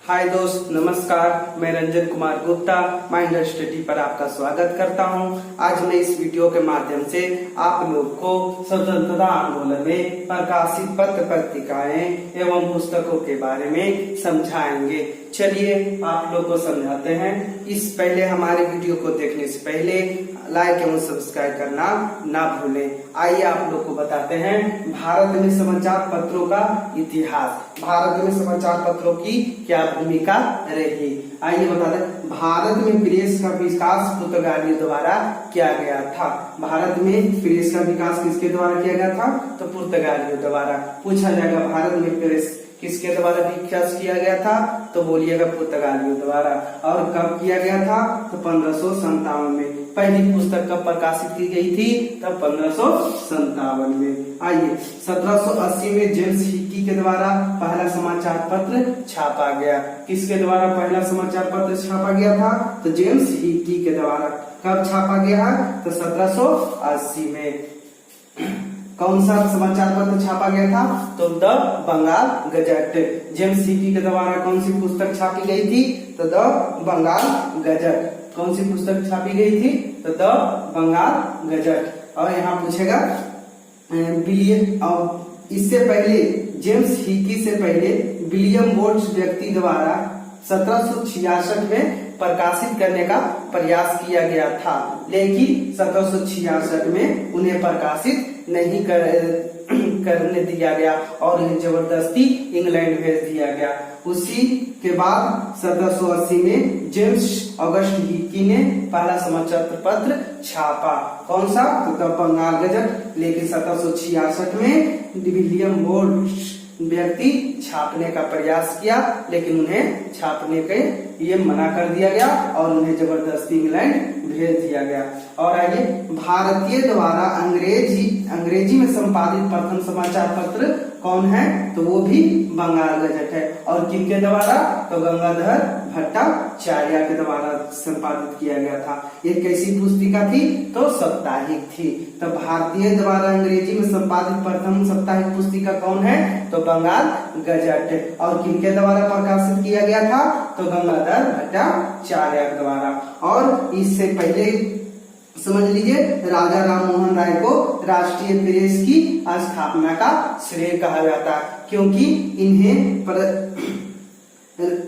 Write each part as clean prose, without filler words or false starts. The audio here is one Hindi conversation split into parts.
हाय दोस्त, नमस्कार। मैं रंजन कुमार गुप्ता माइंड स्टडी पर आपका स्वागत करता हूं। आज मैं इस वीडियो के माध्यम से आप लोग को स्वतंत्रता आंदोलन में प्रकाशित पत्र पत्रिकाएं एवं पुस्तकों के बारे में समझाएंगे। चलिए आप लोग को समझाते हैं। इस पहले हमारे वीडियो को देखने से पहले लाइक एवं सब्सक्राइब करना ना भूलें। आइए आप लोग को बताते हैं भारत में समाचार पत्रों का इतिहास। भारत में समाचार पत्रों की क्या भूमिका रही, आइए बताते हैं। भारत में प्रेस का विकास पुर्तगालियों द्वारा किया गया था। भारत में प्रेस का विकास किसके द्वारा किया गया था? तो पुर्तगालियों द्वारा। पूछा जाएगा भारत में प्रेस किसके द्वारा विकास किया गया था? तो बोलिएगा पुर्तगालियों द्वारा। और कब किया गया था? तो 1557 में। पहली पुस्तक कब प्रकाशित की गई थी? तब 1557 में। आइए 1780 में जेम्स हिकी के द्वारा पहला समाचार पत्र छापा गया। किसके द्वारा पहला समाचार पत्र छापा गया था? तो जेम्स हिकी के द्वारा। कब छापा गया? तो 1780 में। कौन सा समाचार पत्र छापा गया था? तो the Bengal gazette. James Hicky के द्वारा कौन सी पुस्तक छापी गई थी? तो द बंगाल गजट। कौन सी पुस्तक छापी गई थी? तो द बंगाल गजट। और यहाँ पूछेगा इससे पहले जेम्स हिकी से पहले विलियम बोर्ड्स व्यक्ति द्वारा 1766 में प्रकाशित करने का प्रयास किया गया था, लेकिन 1766 में उन्हें प्रकाशित नहीं करने दिया गया और उन्हें जबरदस्ती इंग्लैंड भेज दिया गया। उसी के बाद 1780 में जेम्स ऑगस्ट हिकी ने पहला समाचार पत्र छापा। कौन सा? तो बंगाल गजट। लेकिन 1766 में विलियम बोर्ड्स व्यक्ति छापने का प्रयास किया, लेकिन उन्हें छापने के ये मना कर दिया गया और उन्हें जबरदस्ती इंग्लैंड भेज दिया गया। और आइए भारतीय द्वारा अंग्रेजी में संपादित प्रथम समाचार पत्र कौन है? तो वो भी बंगाल गजट है। और किनके द्वारा? तो गंगाधर भट्टाचार्य के द्वारा संपादित किया गया था। ये कैसी पुस्तिका थी? तो साप्ताहिक थी। तो भारतीय द्वारा अंग्रेजी में संपादित प्रथम साप्ताहिक पुस्तिका कौन है? तो बंगाल गजट। और किनके द्वारा प्रकाशित किया गया था? तो गंगाधर भट्टाचार्य के द्वारा। और इससे पहले समझ लीजिए राजा राम मोहन राय को राष्ट्रीय प्रेस की स्थापना का श्रेय कहा जाता है, क्योंकि इन्हें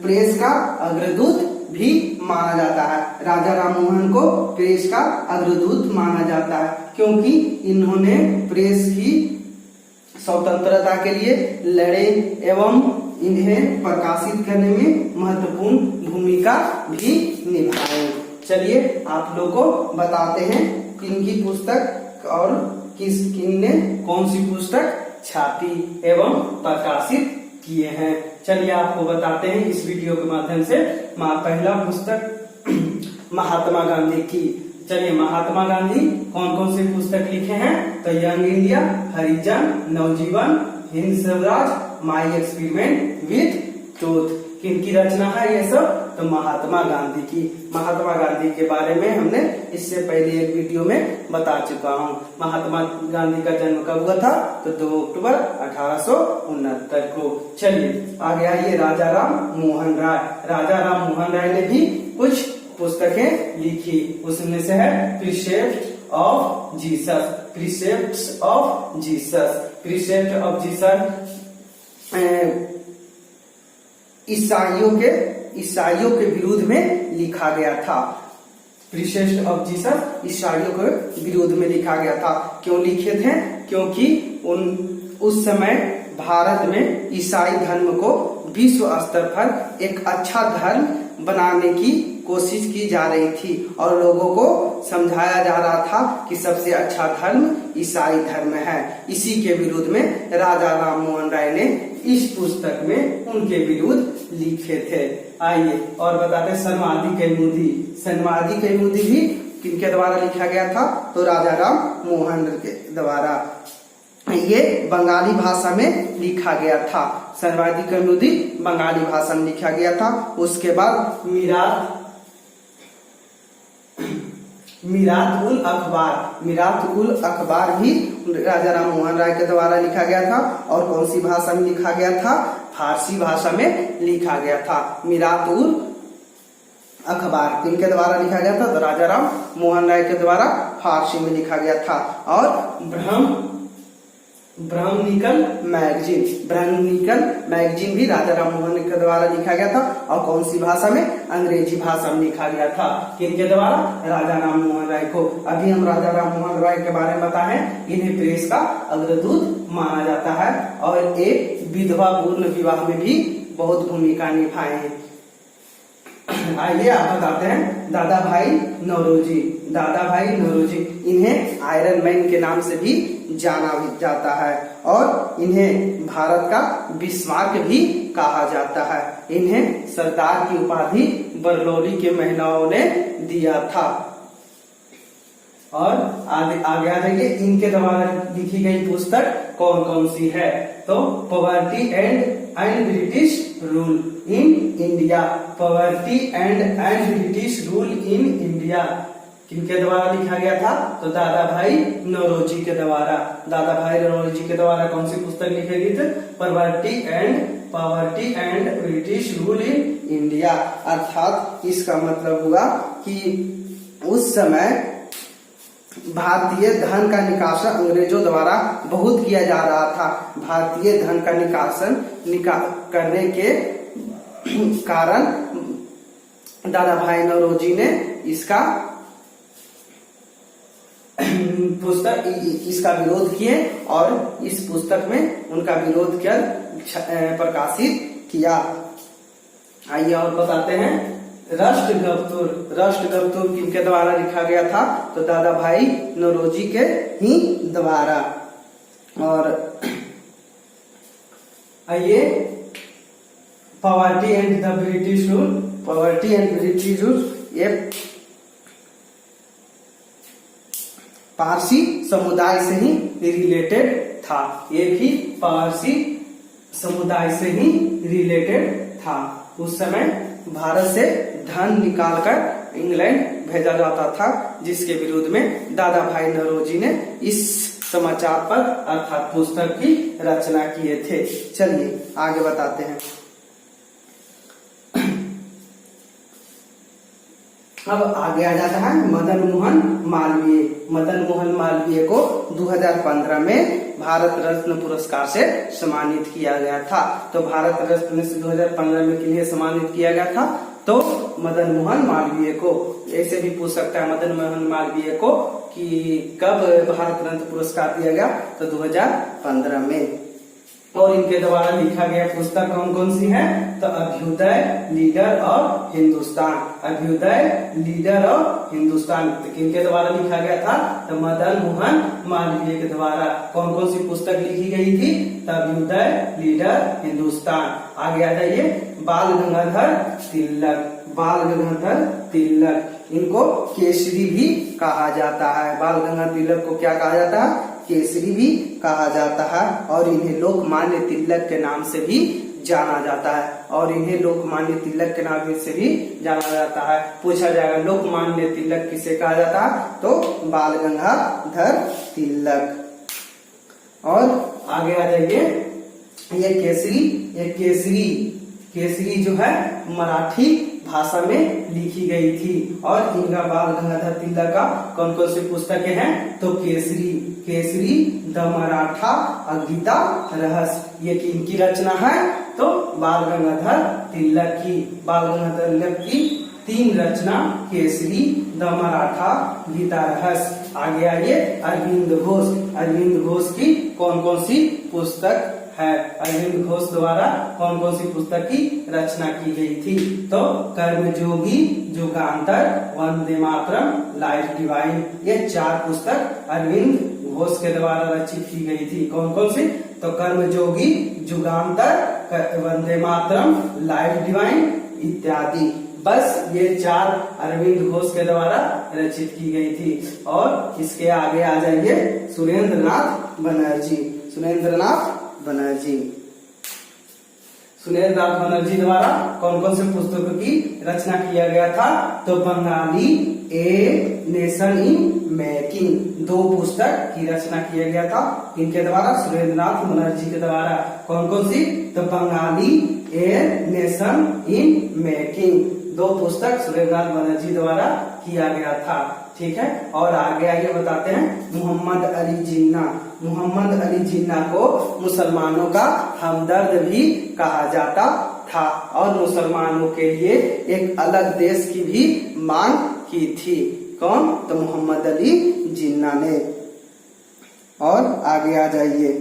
प्रेस का अग्रदूत भी माना जाता है। राजा राम मोहन को प्रेस का अग्रदूत माना जाता है, क्योंकि इन्होंने प्रेस की स्वतंत्रता के लिए लड़े एवं इन्हें प्रकाशित करने में महत्वपूर्ण भूमिका भी निभाई। चलिए आप लोग को बताते हैं किनकी पुस्तक और किन ने कौन सी पुस्तक छापी एवं प्रकाशित किए हैं। चलिए आपको बताते हैं इस वीडियो के माध्यम से। पहला पुस्तक महात्मा गांधी की। चलिए महात्मा गांधी कौन कौन सी पुस्तक लिखे हैं? तो young India, Harijan, Navajivan, Hind Swaraj, my experiment with truth. किनकी रचना है ये सब? तो महात्मा गांधी की। महात्मा गांधी के बारे में हमने इससे पहले एक वीडियो में बता चुका हूँ। महात्मा गांधी का जन्म कब हुआ था? तो 2 अक्टूबर 1869 को। चलिए आगे आइए राजा राम मोहन राय। राजा राम मोहन राय ने भी कुछ पुस्तकें लिखी। उसमें से है precept of Jesus. Precept of Jesus. Precept of Jesus ईसाइयों के विरुद्ध में लिखा गया था। प्रीसेप्ट ऑफ जीसस ईसाइयों के विरुद्ध में लिखा गया था। क्यों लिखे थे? क्योंकि उस समय भारत में ईसाई धर्म को विश्व स्तर पर एक अच्छा धर्म बनाने की कोशिश की जा रही थी और लोगों को समझाया जा रहा था कि सबसे अच्छा धर्म ईसाई धर्म है। इसी के विरुद्ध में राजा राम मोहन राय ने इस पुस्तक में उनके विरुद्ध लिखे थे। आइए और बताते हैं सर्वाधिक कैमुदी। सर्वाधिक कैमुदी भी किनके द्वारा लिखा गया था? तो राजा राम मोहन के द्वारा। ये बंगाली भाषा में लिखा गया था। सर्वाधिक कैमुदी बंगाली भाषा में लिखा गया था। उसके बाद मीरात उल अखबार, मीरात उल अखबार भी राजा राम मोहन राय के द्वारा लिखा गया था। और कौन सी भाषा में लिखा गया था? फारसी भाषा में लिखा गया था। मीरात उल अखबार किनके द्वारा लिखा गया था? तो राजा राम मोहन राय के द्वारा फारसी में लिखा गया था। और ब्रह्मनिकल मैगजीन, ब्रह्मनिकल मैगजीन भी राजा राम मोहन के द्वारा लिखा गया था। और कौन सी भाषा में? अंग्रेजी भाषा में लिखा गया था। किनके द्वारा? राजा राम मोहन राय को। अभी हम राजा राम मोहन राय के बारे में बताएं, इन्हें प्रेस का अग्रदूत माना जाता है और एक विधवा पूर्ण विवाह में भी बहुत भूमिका निभाए हैं। आइए आप बताते हैं दादा भाई नौरोजी। दादा भाई नौरोजी, इन्हें आयरन मैन के नाम से भी जाना जाता है और इन्हें भारत का बिस्मार्क भी कहा जाता है। इन्हें सरदार की उपाधि बरलौली के महिलाओं ने दिया था। और आगे आ जाइए, इनके द्वारा लिखी गई पुस्तक कौन कौन सी है? तो poverty and British rule in India, poverty and British rule in India किनके द्वारा लिखा गया था? तो दादा भाई नौरोजी के द्वारा। दादा भाई नौरोजी के द्वारा कौन सी पुस्तक लिखी गई थी? Poverty and British rule in India. अर्थात इसका मतलब हुआ कि उस समय भारतीय धन का निकासन अंग्रेजों द्वारा बहुत किया जा रहा था। भारतीय धन का निकासन करने के कारण दादा भाई नौरोजी ने इसका इसका विरोध किए और इस पुस्तक में उनका विरोध कर प्रकाशित किया। आइए और बताते हैं राष्ट्रगप्तुर किनके द्वारा लिखा गया था? तो दादा भाई नौरोजी के ही द्वारा। और आइए poverty and the British rule, poverty and British rule ये पारसी समुदाय से ही रिलेटेड था। ये भी पारसी समुदाय से ही रिलेटेड था। उस समय भारत से धन निकालकर इंग्लैंड भेजा जाता था, जिसके विरोध में दादा भाई नौरोजी ने इस समाचार पर अर्थात पुस्तक की रचना किए थे। चलिए आगे बताते हैं। अब आगे आ जाता है मदन मोहन मालवीय। मदन मोहन मालवीय को 2015 में भारत रत्न पुरस्कार से सम्मानित किया गया था। तो भारत रत्न से 2015 में किन्हें सम्मानित किया गया था? तो मदन मोहन मालवीय को। ऐसे भी पूछ सकता है मदन मोहन मालवीय को कि कब भारत रत्न पुरस्कार दिया गया? तो 2015 में। और इनके द्वारा लिखा गया पुस्तक कौन कौन सी है? तो अभ्युदय, लीडर और हिंदुस्तान। अभ्युदय, लीडर और हिंदुस्तान किनके द्वारा लिखा गया था? तो मदन मोहन मालवीय के द्वारा। कौन कौन सी पुस्तक लिखी गई थी? तो अभ्युदय, लीडर, हिंदुस्तान। आगे आ जाइए बाल गंगाधर तिलक। बाल गंगाधर तिलक, इनको केसरी भी कहा जाता है। बाल गंगाधर तिलक को क्या कहा जाता है? केसरी भी कहा जाता है। और इन्हें लोकमान्य तिलक के नाम से भी जाना जाता है। और इन्हें लोकमान्य तिलक के नाम से भी जाना जाता है। पूछा जाएगा लोकमान्य तिलक किसे कहा जाता है? तो बाल गंगाधर तिलक। और आगे आ जाइए, ये केसरी जो है मराठी भाषा में लिखी गई थी। और इनका बाल गंगाधर तिलक का कौन कौन सी पुस्तकें हैं? तो केसरी, द मराठा, गीता रहस्य, ये इनकी रचना है। तो बाल गंगाधर तिलक की, बाल गंगाधर तिलक की 3 रचना, केसरी, द मराठा, गीता रहस्य। आगे आइए अरविंद घोष की कौन कौन सी पुस्तक है? अरविंद घोष द्वारा कौन कौन सी पुस्तक की रचना की गई थी? तो कर्मयोगी, युगांतर, वंदे मातरम, लाइफ डिवाइन, ये 4 पुस्तक अरविंद घोष के द्वारा रचित की गई थी। कौन कौन सी? तो कर्मयोगी, युगांतर, वंदे मातरम, लाइफ डिवाइन इत्यादि। बस ये 4 अरविंद घोष के द्वारा रचित की गई थी। और इसके आगे आ जाइए सुरेंद्रनाथ बनर्जी। सुरेंद्रनाथ बनर्जी द्वारा कौन कौन से पुस्तकों की रचना किया गया था? तो Bengali a nation in making, 2 पुस्तक की रचना किया गया था। इनके द्वारा, सुरेंद्रनाथ बनर्जी के द्वारा। कौन कौन सी? तो Bengali a nation in making, 2 पुस्तक सुरेंद्रनाथ बनर्जी द्वारा किया गया था। ठीक है, और आगे आइए बताते हैं मोहम्मद अली जिन्ना। मोहम्मद अली जिन्ना को मुसलमानों का हमदर्द भी कहा जाता था और मुसलमानों के लिए एक अलग देश की भी मांग की थी। कौन? तो मोहम्मद अली जिन्ना ने। और आगे आ जाइए,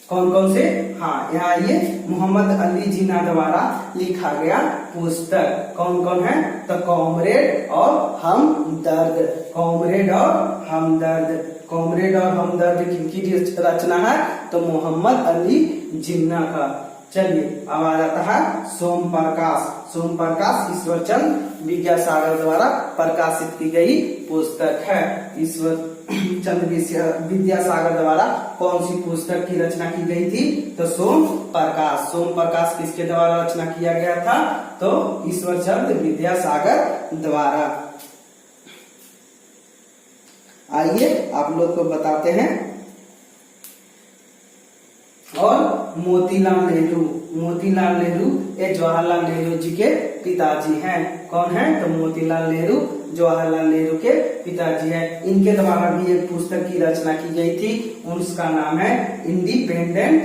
कौन कौन से? हाँ, यहाँ ये मोहम्मद अली जिन्ना द्वारा लिखा गया पुस्तक कौन कौन है? तो कॉमरेड और हमदर्द। कॉमरेड और हमदर्द। कॉमरेड और हमदर्द किनकी रचना है? तो मोहम्मद अली जिन्ना का। चलिए, अब आ जाता है सोम प्रकाश। सोम प्रकाश ईश्वरचंद विद्यासागर द्वारा प्रकाशित की गई पुस्तक है। ईश्वर चंद विद्यासागर द्वारा कौन सी पुस्तक की रचना की गई थी? तो सोम प्रकाश। सोम प्रकाश किसके द्वारा रचना किया गया था? तो ईश्वर चंद विद्यासागर द्वारा। आइए आप लोग को बताते हैं। और मोतीलाल नेहरू। मोतीलाल नेहरू ये जवाहरलाल नेहरू जी के पिताजी हैं। कौन है? तो मोतीलाल नेहरू जवाहरलाल नेहरू के पिताजी हैं। इनके द्वारा भी एक पुस्तक की रचना की गई थी, उसका नाम है इंडिपेंडेंट।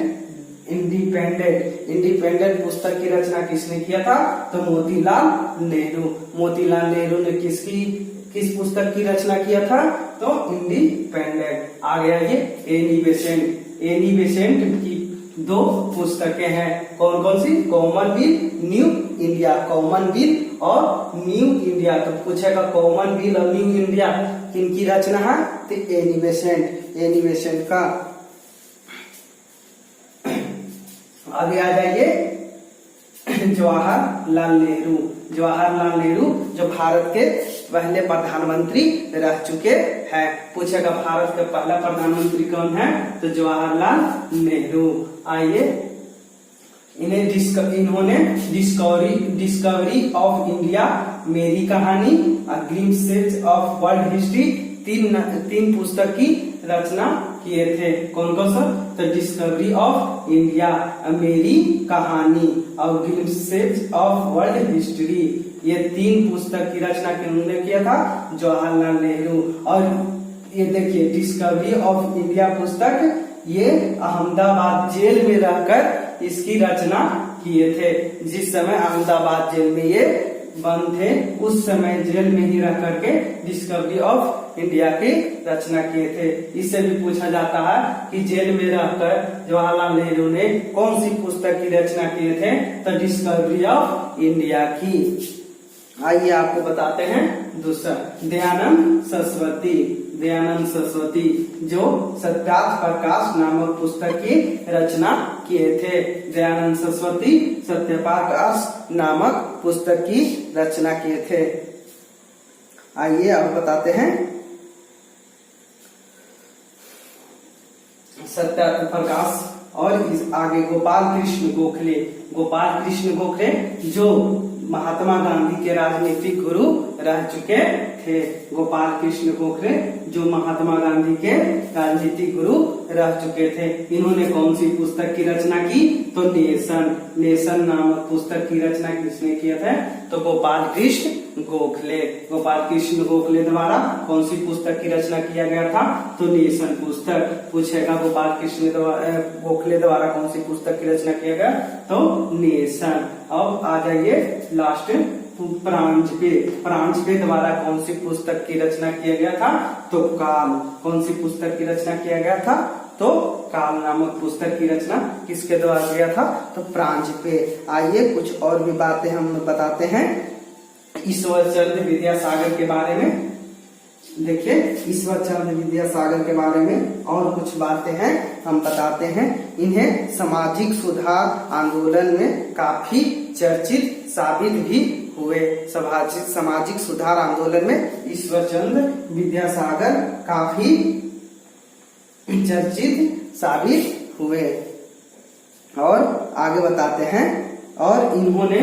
इंडिपेंडेंट पुस्तक की रचना किसने किया था? तो मोतीलाल नेहरू। मोतीलाल नेहरू ने किस पुस्तक की रचना किया था? तो इंडिपेंडेंट। आगे आइए, एनी बेसेंट। एनी बेसेंट की 2 पुस्तकें हैं। कौन कौन सी? Commonwealth new India. कॉमनवेल्थ और न्यू इंडिया। तो पूछेगा कॉमनवेल्थ और न्यू इंडिया किनकी रचना है? तो एनी बेसेंट। एनी बेसेंट का। आगे आ जाइए, जवाहरलाल नेहरू। जवाहरलाल नेहरू जो भारत के पहले प्रधानमंत्री रह चुके हैं। पूछेगा भारत के पहला प्रधानमंत्री कौन है? तो जवाहरलाल नेहरू। आइए, इन्होंने डिस्कवरी ऑफ इंडिया, मेरी कहानी, ग्लिम्प्सेस ऑफ वर्ल्ड हिस्ट्री, 3 पुस्तक की रचना किए थे। कौन कौन सा? तो डिस्कवरी ऑफ इंडिया, मेरी कहानी और ग्लिम्प्सेस ऑफ वर्ल्ड हिस्ट्री, ये 3 पुस्तक की रचना किन्होंने किया था? जवाहरलाल नेहरू। और ये देखिए, डिस्कवरी ऑफ इंडिया पुस्तक ये अहमदाबाद जेल में रहकर इसकी रचना किए थे। जिस समय अहमदाबाद जेल में ये बंद थे, उस समय जेल में ही रह करके डिस्कवरी ऑफ इंडिया की रचना किए थे। इससे भी पूछा जाता है कि जेल में रहकर जवाहरलाल नेहरू ने कौन सी पुस्तक की रचना किए थे? तो डिस्कवरी ऑफ इंडिया की। आइए आपको बताते हैं दूसरा, दयानंद सरस्वती। दयानंद सरस्वती जो सत्यार्थ प्रकाश नामक पुस्तक की रचना किए थे। दयानंद सरस्वती सत्य प्रकाश नामक पुस्तक की रचना किए थे। आइए अब बताते हैं सत्यार्थ प्रकाश और इस आगे गोपाल कृष्ण गोखले। गोपाल कृष्ण गोखले जो महात्मा गांधी के राजनीतिक गुरु रह चुके थे। गोपाल कृष्ण गोखले जो महात्मा गांधी के राजनीतिक गुरु रह चुके थे। इन्होंने कौन सी पुस्तक की रचना की? तो नेशन। नेशन नामक पुस्तक की रचना किसने किया था? तो गोपाल कृष्ण गोखले। गोपाल कृष्ण गोखले द्वारा कौन सी पुस्तक की रचना किया गया था? तो नेशन पुस्तक। पूछेगा गोपाल कृष्ण गोखले द्वारा कौन सी पुस्तक की रचना किया गया? तो नेशन। अब आ जाइए लास्ट, प्रांजपे। प्रांजपे द्वारा कौन सी पुस्तक की रचना किया गया था? तो काल। कौन सी पुस्तक की रचना किया गया था? तो काल नामक पुस्तक की रचना किसके द्वारा किया था? तो प्रांजपे। आइए कुछ और भी बातें हम बताते हैं ईश्वर चंद्र विद्यासागर के बारे में। देखिए, ईश्वर चंद्र विद्यासागर के बारे में और कुछ बातें हैं हम बताते हैं। इन्हें सामाजिक सुधार आंदोलन में काफी चर्चित साबित भी हुए। सामाजिक सुधार आंदोलन में ईश्वर चंद्र विद्यासागर काफी चर्चित साबित हुए। और आगे बताते हैं। और इन्होंने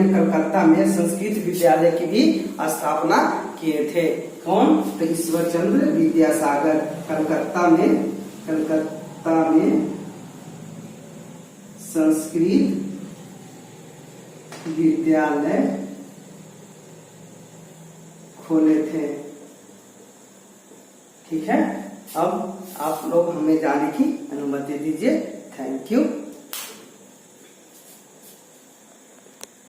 कलकत्ता में संस्कृत विद्यालय की भी स्थापना किए थे। कौन? तो ईश्वर चंद्र विद्यासागर कलकत्ता में संस्कृत विद्यालय खोले थे। ठीक है, अब आप लोग हमें जाने की अनुमति दीजिए। Thank you.